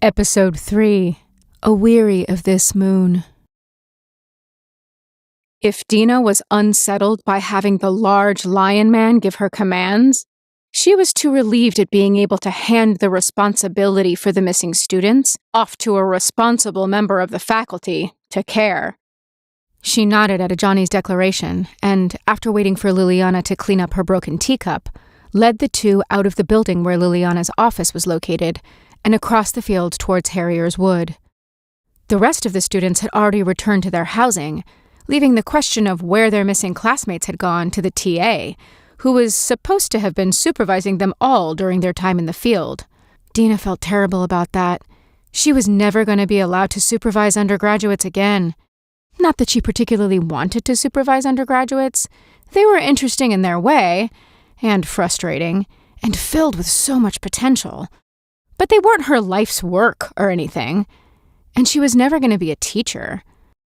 Episode 3, Aweary of This Moon. If Dina was unsettled by having the large lion man give her commands, she was too relieved at being able to hand the responsibility for the missing students off to a responsible member of the faculty to care. She nodded at Ajani's declaration, and after waiting for Liliana to clean up her broken teacup, led the two out of the building where Liliana's office was located, and across the field towards Harrier's Wood. The rest of the students had already returned to their housing, leaving the question of where their missing classmates had gone to the TA, who was supposed to have been supervising them all during their time in the field. Dina felt terrible about that. She was never going to be allowed to supervise undergraduates again. Not that she particularly wanted to supervise undergraduates. They were interesting in their way, and frustrating, and filled with so much potential. But they weren't her life's work or anything, and she was never going to be a teacher.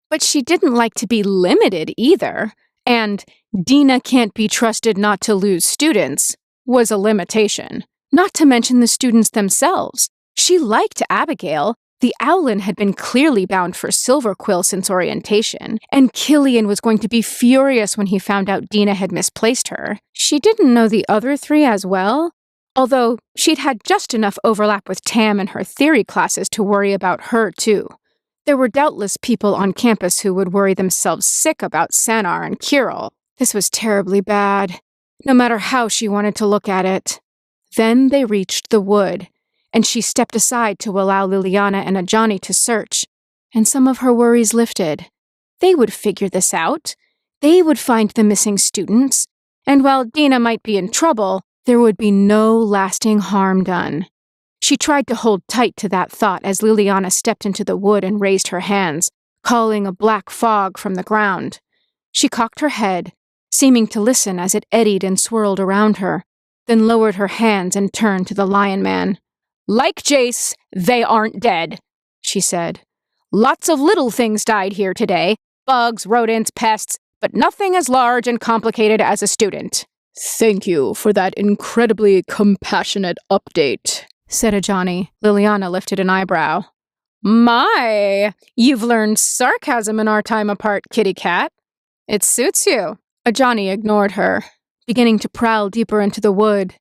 But she didn't like to be limited either, and Dina can't be trusted not to lose students was a limitation, not to mention the students themselves. She liked Abigail. The Owlin had been clearly bound for Silverquill since orientation, and Killian was going to be furious when he found out Dina had misplaced her. She didn't know the other three as well, although she'd had just enough overlap with Tam and her theory classes to worry about her, too. There were doubtless people on campus who would worry themselves sick about Sanar and Kirill. This was terribly bad, no matter how she wanted to look at it. Then they reached the wood, and she stepped aside to allow Liliana and Ajani to search, and some of her worries lifted. They would figure this out. They would find the missing students, and while Dina might be in trouble, there would be no lasting harm done. She tried to hold tight to that thought as Liliana stepped into the wood and raised her hands, calling a black fog from the ground. She cocked her head, seeming to listen as it eddied and swirled around her, then lowered her hands and turned to the lion man. "Like Jace, they aren't dead," she said. "Lots of little things died here today, bugs, rodents, pests, but nothing as large and complicated as a student." "Thank you for that incredibly compassionate update," said Ajani. Liliana lifted an eyebrow. "My, you've learned sarcasm in our time apart, kitty cat. It suits you." Ajani ignored her, beginning to prowl deeper into the wood.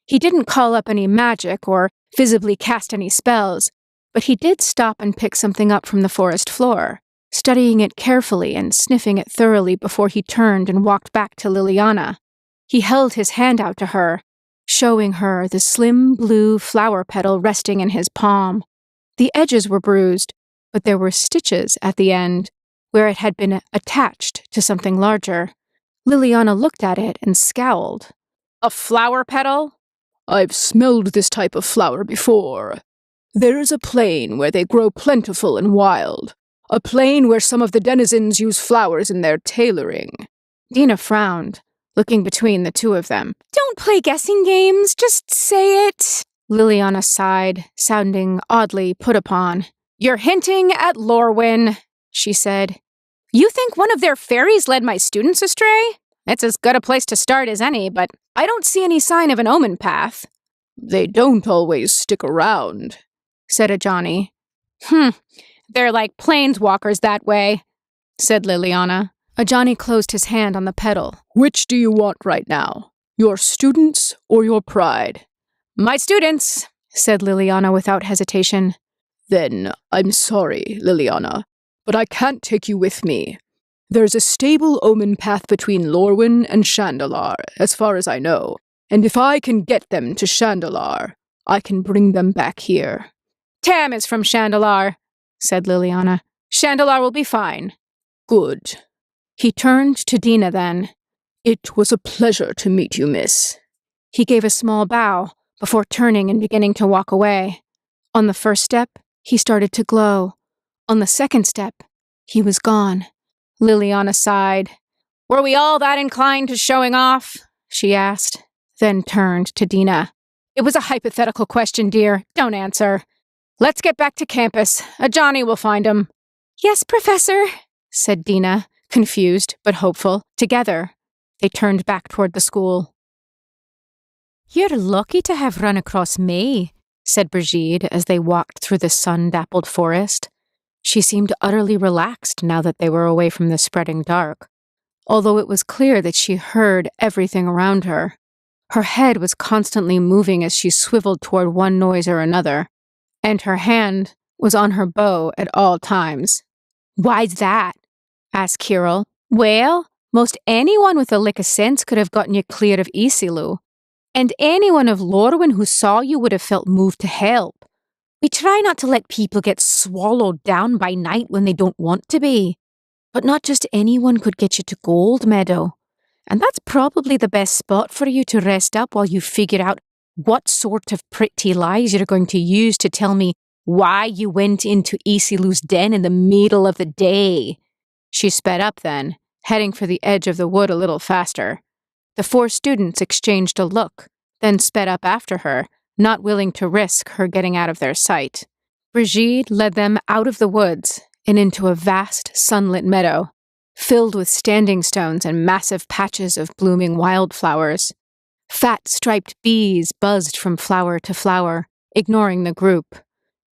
He didn't call up any magic or visibly cast any spells, but he did stop and pick something up from the forest floor, studying it carefully and sniffing it thoroughly before he turned and walked back to Liliana. He held his hand out to her, showing her the slim blue flower petal resting in his palm. The edges were bruised, but there were stitches at the end, where it had been attached to something larger. Liliana looked at it and scowled. "A flower petal? I've smelled this type of flower before. There is a plain where they grow plentiful and wild, a plain where some of the denizens use flowers in their tailoring." Dina frowned, looking between the two of them. "Don't play guessing games, just say it." Liliana sighed, sounding oddly put upon. "You're hinting at Lorwyn," she said. "You think one of their fairies led my students astray? It's as good a place to start as any, but I don't see any sign of an omen path." "They don't always stick around," said Ajani. "They're like planeswalkers that way," said Liliana. Ajani closed his hand on the petal. "Which do you want right now? Your students or your pride?" "My students," said Liliana without hesitation. "Then I'm sorry, Liliana, but I can't take you with me. There's a stable omen path between Lorwyn and Chandalar, as far as I know, and if I can get them to Chandalar, I can bring them back here." "Tam is from Chandalar," said Liliana. "Chandalar will be fine." "Good." He turned to Dina then. "It was a pleasure to meet you, miss." He gave a small bow before turning and beginning to walk away. On the first step, he started to glow. On the second step, he was gone. Liliana sighed. "Were we all that inclined to showing off?" she asked, then turned to Dina. "It was a hypothetical question, dear. Don't answer. Let's get back to campus. Ajani will find him." "Yes, Professor," said Dina, confused but hopeful. Together, they turned back toward the school. "You're lucky to have run across me," said Brigitte as they walked through the sun-dappled forest. She seemed utterly relaxed now that they were away from the spreading dark, although it was clear that she heard everything around her. Her head was constantly moving as she swiveled toward one noise or another, and her hand was on her bow at all times. "Why's that?" asked Kirill. "Well, most anyone with a lick of sense could have gotten you clear of Isilu, and anyone of Lorwyn who saw you would have felt moved to help. We try not to let people get swallowed down by night when they don't want to be, but not just anyone could get you to Gold Meadow. And that's probably the best spot for you to rest up while you figure out what sort of pretty lies you're going to use to tell me why you went into Isilu's den in the middle of the day." She sped up then, heading for the edge of the wood a little faster. The 4 students exchanged a look, then sped up after her, not willing to risk her getting out of their sight. Brigitte led them out of the woods and into a vast sunlit meadow, filled with standing stones and massive patches of blooming wildflowers. Fat striped bees buzzed from flower to flower, ignoring the group.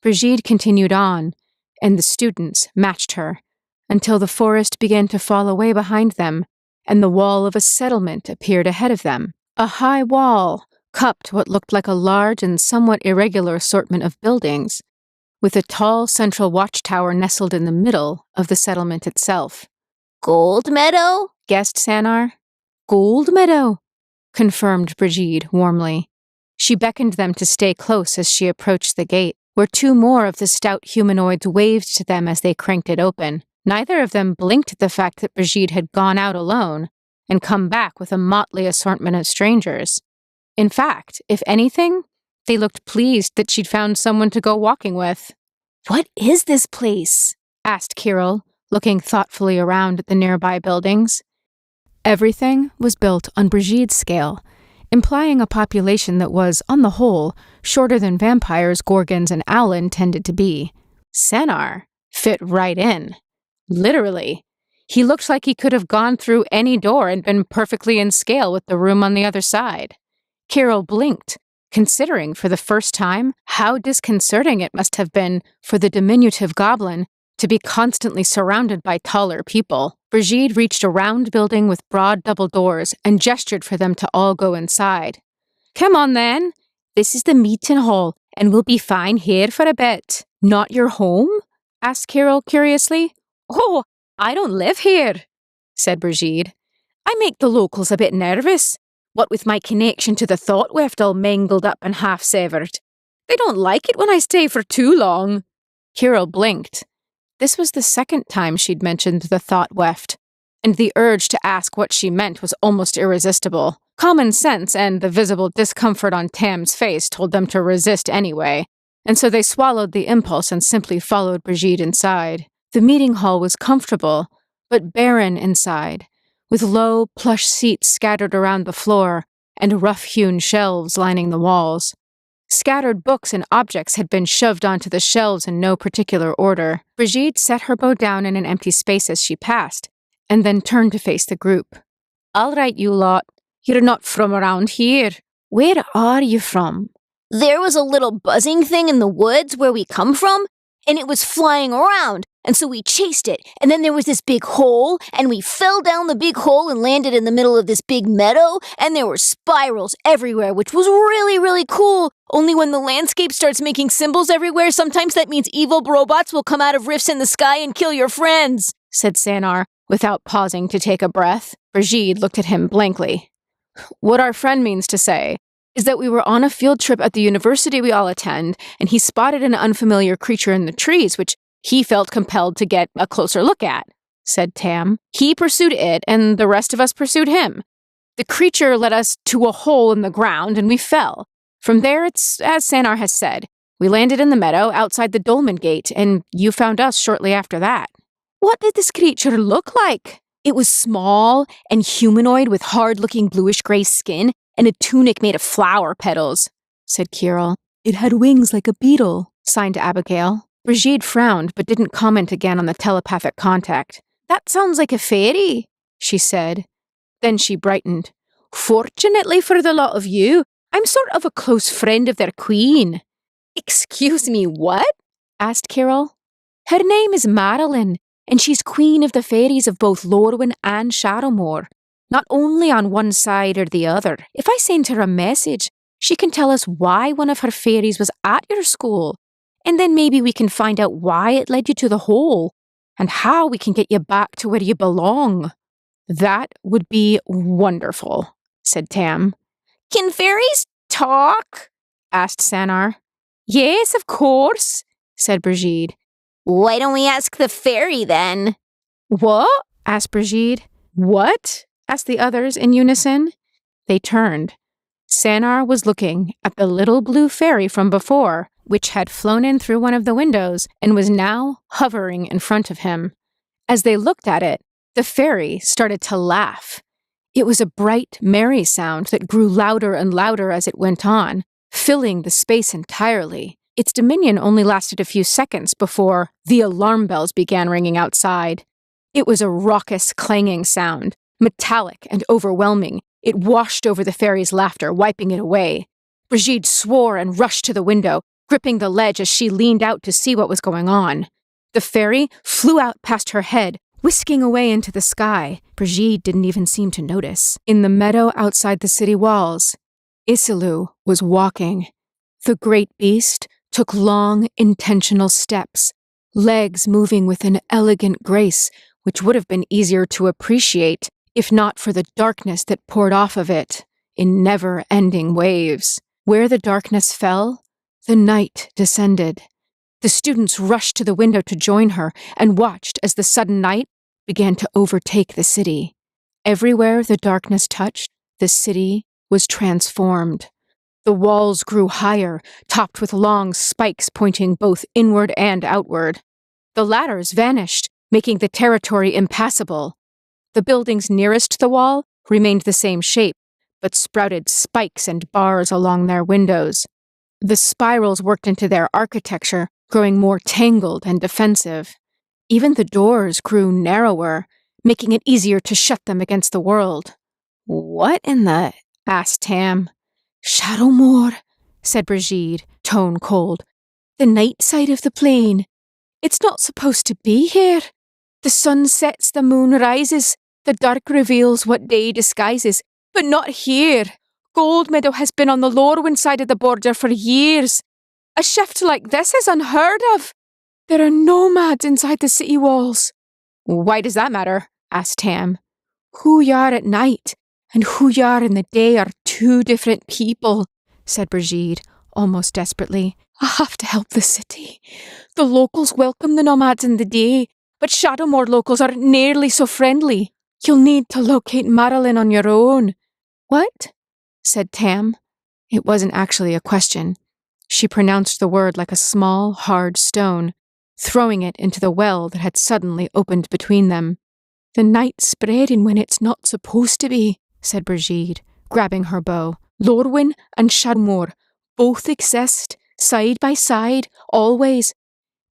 Brigitte continued on, and the students matched her, until the forest began to fall away behind them, and the wall of a settlement appeared ahead of them. A high wall cupped what looked like a large and somewhat irregular assortment of buildings, with a tall central watchtower nestled in the middle of the settlement itself. "Gold Meadow?" guessed Sanar. "Gold Meadow," confirmed Brigitte warmly. She beckoned them to stay close as she approached the gate, where 2 more of the stout humanoids waved to them as they cranked it open. Neither of them blinked at the fact that Brigitte had gone out alone and come back with a motley assortment of strangers. In fact, if anything, they looked pleased that she'd found someone to go walking with. "What is this place?" asked Kirill, looking thoughtfully around at the nearby buildings. Everything was built on Brigitte's scale, implying a population that was, on the whole, shorter than vampires, gorgons, and owlin tended to be. Senar fit right in. Literally. He looked like he could have gone through any door and been perfectly in scale with the room on the other side. Kirill blinked, considering for the first time how disconcerting it must have been for the diminutive goblin to be constantly surrounded by taller people. Brigitte reached a round building with broad double doors and gestured for them to all go inside. "Come on then. This is the meeting hall, and we'll be fine here for a bit." "Not your home?" asked Kirill curiously. "Oh, I don't live here," said Brigitte. "I make the locals a bit nervous, what with my connection to the thought weft all mangled up and half-severed. They don't like it when I stay for too long." Kirill blinked. This was the second time she'd mentioned the thought weft, and the urge to ask what she meant was almost irresistible. Common sense and the visible discomfort on Tam's face told them to resist anyway, and so they swallowed the impulse and simply followed Brigitte inside. The meeting hall was comfortable, but barren inside, with low, plush seats scattered around the floor and rough-hewn shelves lining the walls. Scattered books and objects had been shoved onto the shelves in no particular order. Brigitte set her bow down in an empty space as she passed, and then turned to face the group. "All right, you lot. You're not from around here. Where are you from?" "There was a little buzzing thing in the woods where we come from, and it was flying around, and so we chased it, and then there was this big hole, and we fell down the big hole and landed in the middle of this big meadow, and there were spirals everywhere, which was really, really cool. Only when the landscape starts making symbols everywhere, sometimes that means evil robots will come out of rifts in the sky and kill your friends," said Sanar, without pausing to take a breath. Brigitte looked at him blankly. "What our friend means to say is that we were on a field trip at the university we all attend, and he spotted an unfamiliar creature in the trees, which he felt compelled to get a closer look at," said Tam. "He pursued it, and the rest of us pursued him. The creature led us to a hole in the ground, and we fell. From there, it's as Sanar has said. We landed in the meadow outside the dolmen gate, and you found us shortly after that." "What did this creature look like?" "It was small and humanoid with hard-looking bluish-gray skin and a tunic made of flower petals," said Kirill. "It had wings like a beetle," signed Abigail. Brigitte frowned but didn't comment again on the telepathic contact. "That sounds like a fairy," she said. Then she brightened. "Fortunately for the lot of you, I'm sort of a close friend of their queen." Excuse me, what? Asked Kirill. Her name is Madeline, and she's queen of the fairies of both Lorwyn and Shadowmoor. Not only on one side or the other. If I send her a message, she can tell us why one of her fairies was at your school, and then maybe we can find out why it led you to the hole, and how we can get you back to where you belong. That would be wonderful, said Tam. Can fairies talk? Asked Sanar. Yes, of course, said Brigitte. Why don't we ask the fairy then? What? Asked Brigitte. What? Asked the others in unison. They turned. Sanar was looking at the little blue fairy from before, which had flown in through one of the windows and was now hovering in front of him. As they looked at it, the fairy started to laugh. It was a bright, merry sound that grew louder and louder as it went on, filling the space entirely. Its dominion only lasted a few seconds before the alarm bells began ringing outside. It was a raucous, clanging sound, metallic and overwhelming. It washed over the fairy's laughter, wiping it away. Brigitte swore and rushed to the window, gripping the ledge as she leaned out to see what was going on. The fairy flew out past her head, whisking away into the sky. Brigitte didn't even seem to notice. In the meadow outside the city walls, Isilu was walking. The great beast took long, intentional steps, legs moving with an elegant grace, which would have been easier to appreciate if not for the darkness that poured off of it in never-ending waves. Where the darkness fell, the night descended. The students rushed to the window to join her and watched as the sudden night began to overtake the city. Everywhere the darkness touched, the city was transformed. The walls grew higher, topped with long spikes pointing both inward and outward. The ladders vanished, making the territory impassable. The buildings nearest the wall remained the same shape, but sprouted spikes and bars along their windows. The spirals worked into their architecture, growing more tangled and defensive. Even the doors grew narrower, making it easier to shut them against the world. What in the... asked Tam. Shadowmoor, said Brigitte, tone cold. The night side of the plain. It's not supposed to be here. The sun sets, the moon rises, the dark reveals what day disguises, but not here. Gold Meadow has been on the Lorwyn side of the border for years. A shift like this is unheard of. There are nomads inside the city walls. Why does that matter? Asked Tam. Who you are at night and who you are in the day are two different people, said Brigitte, almost desperately. I have to help the city. The locals welcome the nomads in the day, but Shadowmoor locals aren't nearly so friendly. You'll need to locate Madeline on your own. What? Said Tam. It wasn't actually a question. She pronounced the word like a small, hard stone, throwing it into the well that had suddenly opened between them. The night's spreading when it's not supposed to be, said Brigitte, grabbing her bow. Lorwyn and Shadowmoor both exist, side by side, always.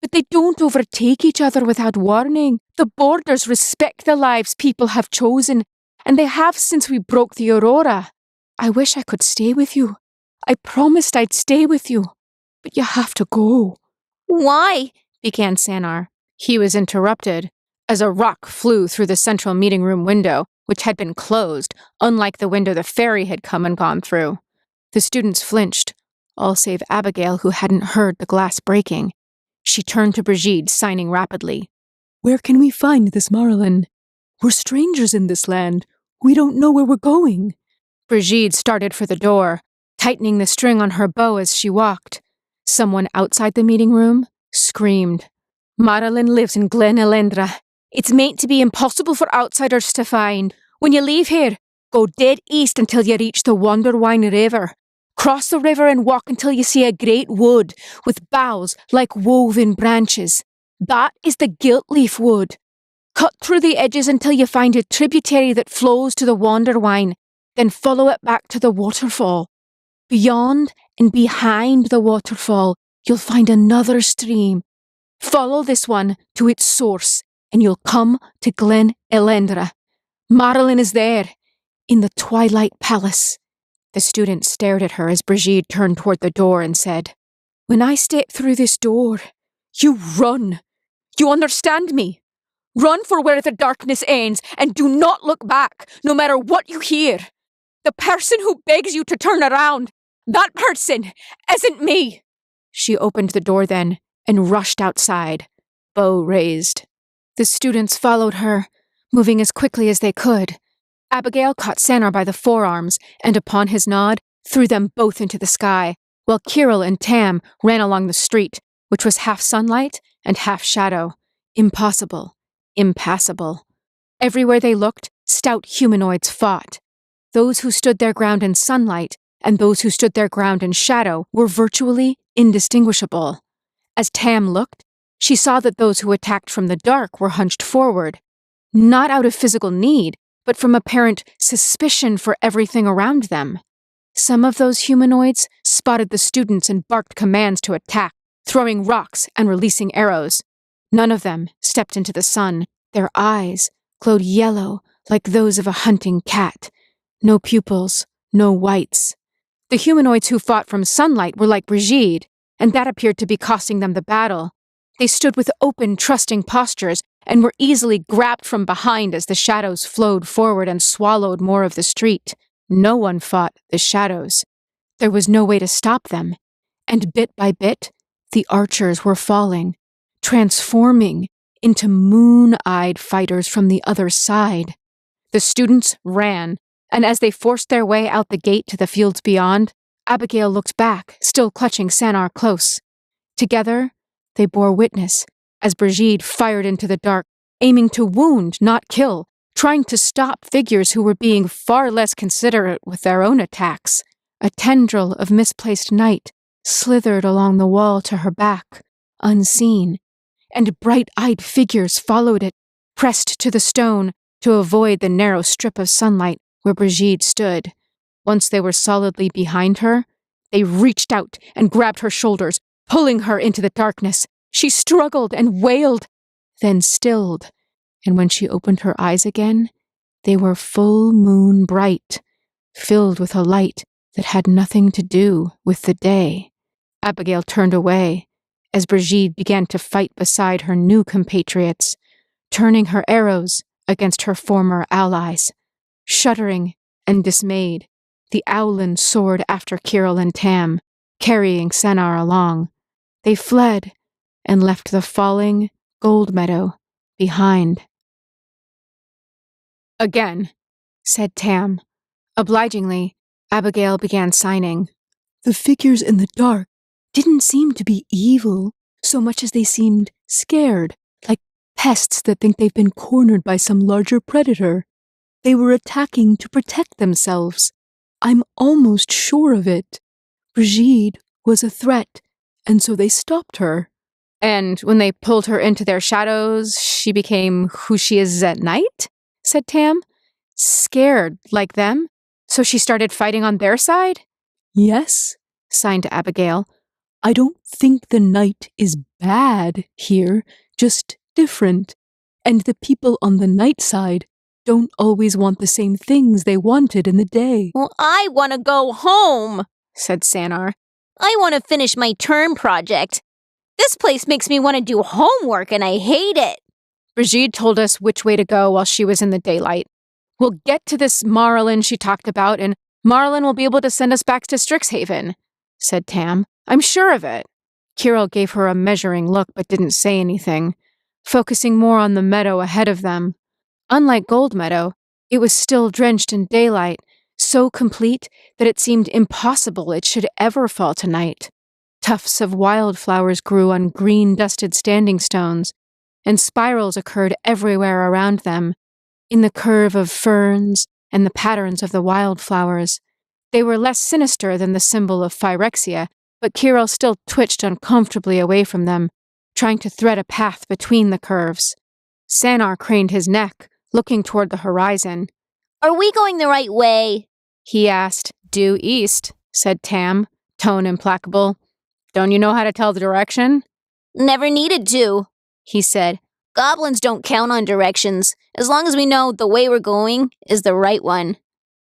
But they don't overtake each other without warning. The borders respect the lives people have chosen, and they have since we broke the Aurora. I wish I could stay with you. I promised I'd stay with you, but you have to go. Why? Began Sanar. He was interrupted, as a rock flew through the central meeting room window, which had been closed, unlike the window the fairy had come and gone through. The students flinched, all save Abigail, who hadn't heard the glass breaking. She turned to Brigitte, signing rapidly. Where can we find this Marilyn? We're strangers in this land. We don't know where we're going. Brigitte started for the door, tightening the string on her bow as she walked. Someone outside the meeting room screamed. Marilyn lives in Glen Elendra. It's meant to be impossible for outsiders to find. When you leave here, go dead east until you reach the Wonderwine River. Cross the river and walk until you see a great wood with boughs like woven branches. That is the Gilt-leaf wood. Cut through the edges until you find a tributary that flows to the Wonderwine, then follow it back to the waterfall. Beyond and behind the waterfall, you'll find another stream. Follow this one to its source, and you'll come to Glen Elendra. Marilyn is there, in the Twilight Palace. The student stared at her as Brigitte turned toward the door and said, When I step through this door, you run. You understand me? Run for where the darkness ends, and do not look back, no matter what you hear. The person who begs you to turn around, that person isn't me. She opened the door then and rushed outside, bow raised. The students followed her, moving as quickly as they could. Abigail caught Seanan by the forearms, and upon his nod, threw them both into the sky, while Kirill and Tam ran along the street, which was half sunlight and half shadow. Impossible. Impassable. Everywhere they looked, stout humanoids fought. Those who stood their ground in sunlight and those who stood their ground in shadow were virtually indistinguishable. As Tam looked, she saw that those who attacked from the dark were hunched forward, not out of physical need, but from apparent suspicion for everything around them. Some of those humanoids spotted the students and barked commands to attack, throwing rocks and releasing arrows. None of them stepped into the sun. Their eyes glowed yellow like those of a hunting cat. No pupils, no whites. The humanoids who fought from sunlight were like Brigitte, and that appeared to be costing them the battle. They stood with open, trusting postures and were easily grabbed from behind as the shadows flowed forward and swallowed more of the street. No one fought the shadows. There was no way to stop them, and bit by bit, the archers were falling, transforming into moon-eyed fighters from the other side. The students ran, and as they forced their way out the gate to the fields beyond, Abigail looked back, still clutching Seanan close. Together, they bore witness as Brigitte fired into the dark, aiming to wound, not kill, trying to stop figures who were being far less considerate with their own attacks. A tendril of misplaced night slithered along the wall to her back, unseen, and bright-eyed figures followed it, pressed to the stone to avoid the narrow strip of sunlight where Brigitte stood. Once they were solidly behind her, they reached out and grabbed her shoulders, pulling her into the darkness. She struggled and wailed, then stilled, and when she opened her eyes again, they were full moon bright, filled with a light that had nothing to do with the day. Abigail turned away as Brigitte began to fight beside her new compatriots, turning her arrows against her former allies. Shuddering and dismayed, the Owlin soared after Kirill and Tam, carrying Seanan along. They fled and left the falling gold meadow behind. Again, said Tam. Obligingly, Abigail began signing. The figures in the dark didn't seem to be evil so much as they seemed scared, like pests that think they've been cornered by some larger predator. They were attacking to protect themselves. I'm almost sure of it. Brigitte was a threat, and so they stopped her. And when they pulled her into their shadows, she became who she is at night? Said Tam. Scared, like them? So she started fighting on their side? Yes, signed Abigail. I don't think the night is bad here, just different. And the people on the night side don't always want the same things they wanted in the day. Well, I want to go home, said Seanan. I want to finish my term project. This place makes me want to do homework and I hate it. Brigitte told us which way to go while she was in the daylight. We'll get to this Marlin she talked about, and Marlin will be able to send us back to Strixhaven, said Tam. I'm sure of it. Kirill gave her a measuring look but didn't say anything, focusing more on the meadow ahead of them. Unlike Gold Meadow, it was still drenched in daylight, so complete that it seemed impossible it should ever fall to night. Tufts of wildflowers grew on green, dusted standing stones, and spirals occurred everywhere around them, in the curve of ferns and the patterns of the wildflowers. They were less sinister than the symbol of Phyrexia, but Kirill still twitched uncomfortably away from them, trying to thread a path between the curves. Seanan craned his neck, looking toward the horizon. Are we going the right way? He asked. Due east, said Tam, tone implacable. Don't you know how to tell the direction? Never needed to, he said. Goblins don't count on directions, as long as we know the way we're going is the right one.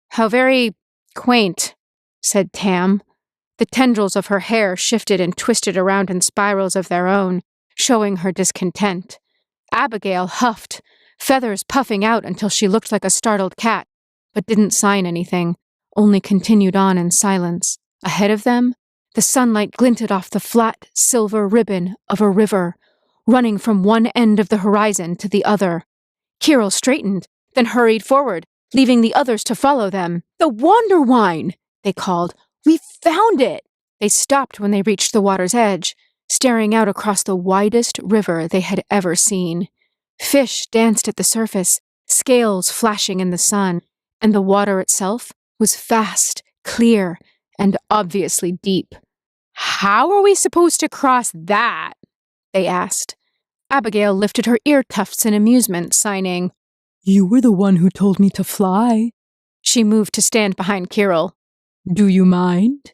How very quaint, said Tam. The tendrils of her hair shifted and twisted around in spirals of their own, showing her discontent. Abigail huffed, feathers puffing out until she looked like a startled cat, but didn't sign anything, only continued on in silence. Ahead of them, the sunlight glinted off the flat, silver ribbon of a river, running from one end of the horizon to the other. Kirill straightened, then hurried forward, leaving the others to follow them. "The Wander Wine!" they called. "We found it!" They stopped when they reached the water's edge, staring out across the widest river they had ever seen. Fish danced at the surface, scales flashing in the sun, and the water itself was vast, clear, and obviously deep. "How are we supposed to cross that?" they asked. Abigail lifted her ear tufts in amusement, signing, "You were the one who told me to fly." She moved to stand behind Kirill. "Do you mind?"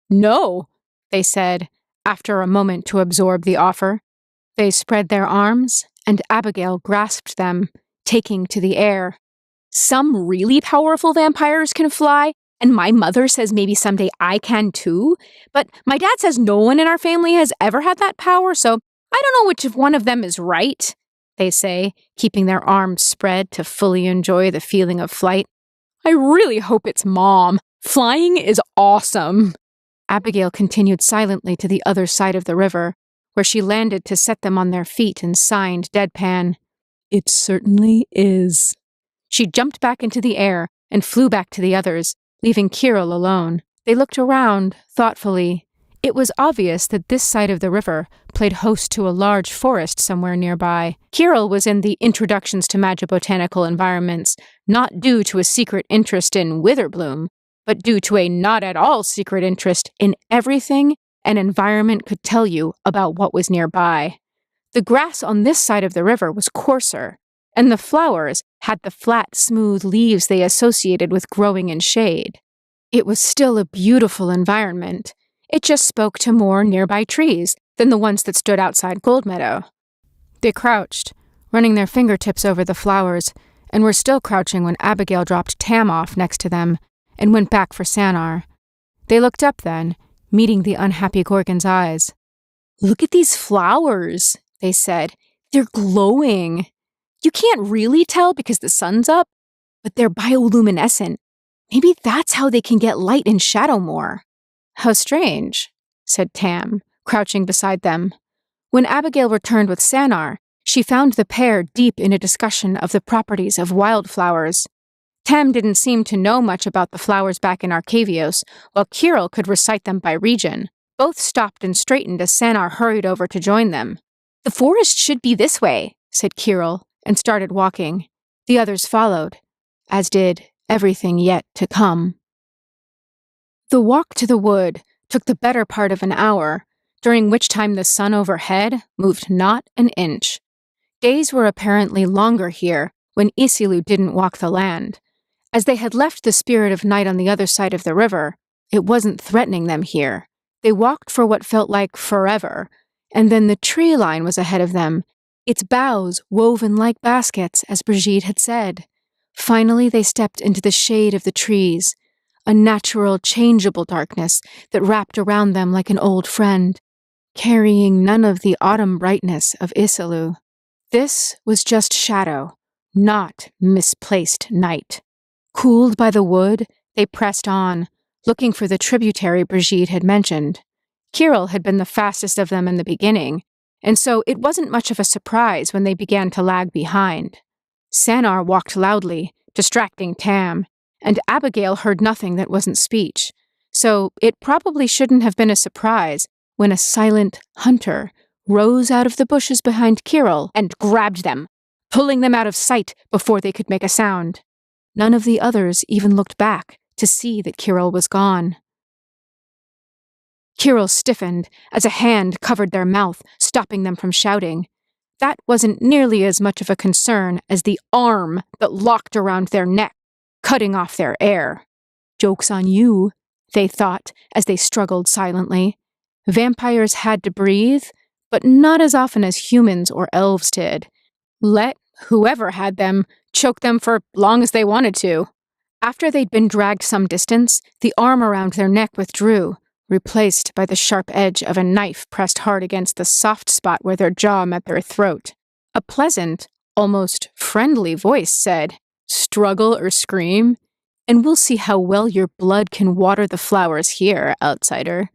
"No," they said, after a moment to absorb the offer. They spread their arms, and Abigail grasped them, taking to the air. "Some really powerful vampires can fly, and my mother says maybe someday I can too, but my dad says no one in our family has ever had that power, so I don't know which one of them is right," they say, keeping their arms spread to fully enjoy the feeling of flight. "I really hope it's Mom. Flying is awesome." Abigail continued silently to the other side of the river, where she landed to set them on their feet and signed deadpan, "It certainly is." She jumped back into the air and flew back to the others, leaving Kirill alone. They looked around, thoughtfully. It was obvious that this side of the river played host to a large forest somewhere nearby. Kirill was in the Introductions to Magibotanical Environments, not due to a secret interest in Witherbloom, but due to a not-at-all secret interest in everything an environment could tell you about what was nearby. The grass on this side of the river was coarser, and the flowers had the flat, smooth leaves they associated with growing in shade. It was still a beautiful environment. It just spoke to more nearby trees than the ones that stood outside Goldmeadow. They crouched, running their fingertips over the flowers, and were still crouching when Abigail dropped Tam off next to them and went back for Sanar. They looked up then, meeting the unhappy Gorgon's eyes. "Look at these flowers," they said. "They're glowing. You can't really tell because the sun's up, but they're bioluminescent. Maybe that's how they can get light in Shadowmoor." "How strange," said Tam, crouching beside them. When Abigail returned with Sanar, she found the pair deep in a discussion of the properties of wildflowers. Tam didn't seem to know much about the flowers back in Arcavios, while Kirill could recite them by region. Both stopped and straightened as Sanar hurried over to join them. "The forest should be this way," said Kirill, and started walking. The others followed, as did everything yet to come. The walk to the wood took the better part of an hour, during which time the sun overhead moved not an inch. Days were apparently longer here when Isilu didn't walk the land. As they had left the spirit of night on the other side of the river, it wasn't threatening them here. They walked for what felt like forever, and then the tree line was ahead of them, its boughs woven like baskets, as Brigitte had said. Finally they stepped into the shade of the trees, a natural, changeable darkness that wrapped around them like an old friend, carrying none of the autumn brightness of Isilu. This was just shadow, not misplaced night. Cooled by the wood, they pressed on, looking for the tributary Brigitte had mentioned. Kirill had been the fastest of them in the beginning, and so it wasn't much of a surprise when they began to lag behind. Sanar walked loudly, distracting Tam, and Abigail heard nothing that wasn't speech, so it probably shouldn't have been a surprise when a silent hunter rose out of the bushes behind Kirill and grabbed them, pulling them out of sight before they could make a sound. None of the others even looked back to see that Kirill was gone. Kirill stiffened as a hand covered their mouth, stopping them from shouting. That wasn't nearly as much of a concern as the arm that locked around their neck, cutting off their air. "Joke's on you," they thought as they struggled silently. Vampires had to breathe, but not as often as humans or elves did. Let whoever had them choke them for long as they wanted to. After they'd been dragged some distance, the arm around their neck withdrew, replaced by the sharp edge of a knife pressed hard against the soft spot where their jaw met their throat. A pleasant, almost friendly voice said, "Struggle or scream, and we'll see how well your blood can water the flowers here, outsider.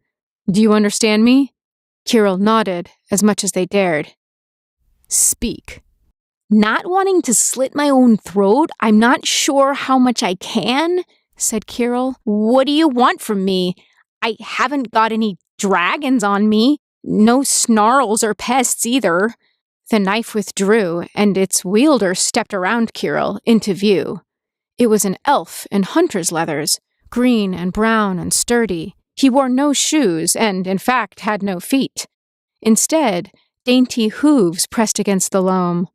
Do you understand me?" Kirill nodded as much as they dared. "Speak." "Not wanting to slit my own throat, I'm not sure how much I can," said Kirill. "What do you want from me? I haven't got any dragons on me. No snarls or pests either." The knife withdrew, and its wielder stepped around Kirill into view. It was an elf in hunter's leathers, green and brown and sturdy. He wore no shoes and, in fact, had no feet. Instead, dainty hooves pressed against the loam.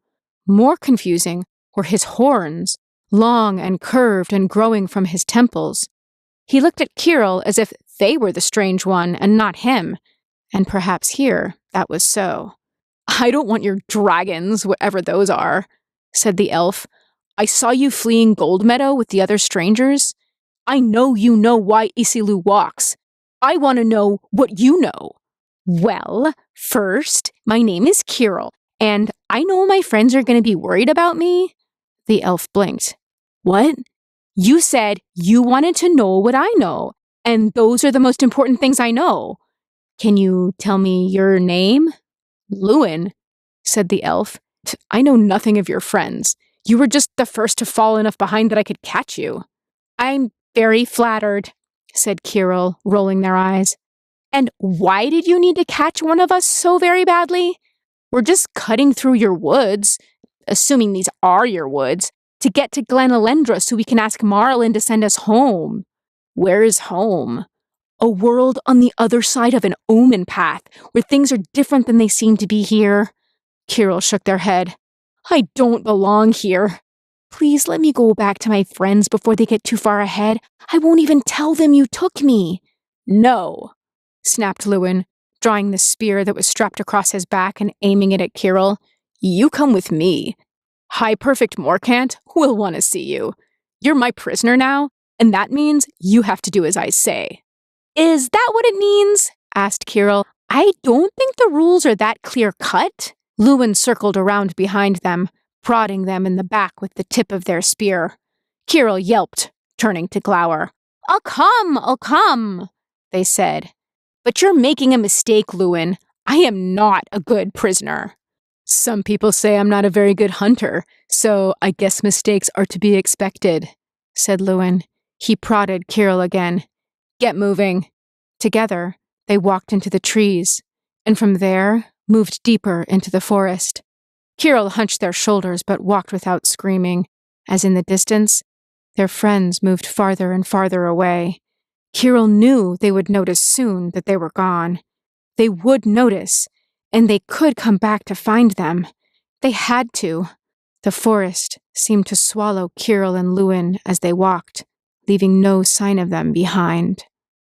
More confusing were his horns, long and curved and growing from his temples. He looked at Kirill as if they were the strange one and not him, and perhaps here that was so. "I don't want your dragons, whatever those are," said the elf. "I saw you fleeing Gold Meadow with the other strangers. I know you know why Isilu walks. I want to know what you know." "Well, first, my name is Kirill, and I know my friends are going to be worried about me." The elf blinked. "What? You said you wanted to know what I know, and those are the most important things I know. Can you tell me your name?" "Lorwyn," said the elf. "I know nothing of your friends. You were just the first to fall enough behind that I could catch you." "I'm very flattered," said Kirill, rolling their eyes. "And why did you need to catch one of us so very badly?" "We're just cutting through your woods, assuming these are your woods, to get to Glen Elendra so we can ask Marlin to send us home." "Where is home?" "A world on the other side of an omen path, where things are different than they seem to be here." Kirill shook their head. "I don't belong here. Please let me go back to my friends before they get too far ahead. I won't even tell them you took me." "No," snapped Lorwyn, drawing the spear that was strapped across his back and aiming it at Kirill. "You come with me. High Perfect Morcant will want to see you. You're my prisoner now, and that means you have to do as I say." "Is that what it means?" asked Kirill. "I don't think the rules are that clear-cut." Lorwyn circled around behind them, prodding them in the back with the tip of their spear. Kirill yelped, turning to glower. I'll come, they said. "But you're making a mistake, Lorwyn. I am not a good prisoner." "Some people say I'm not a very good hunter, so I guess mistakes are to be expected," said Lorwyn. He prodded Kirill again. "Get moving." Together, they walked into the trees, and from there, moved deeper into the forest. Kirill hunched their shoulders but walked without screaming, as in the distance, their friends moved farther and farther away. Kirill knew they would notice soon that they were gone. They would notice, and they could come back to find them. They had to. The forest seemed to swallow Kirill and Lorwyn as they walked, leaving no sign of them behind.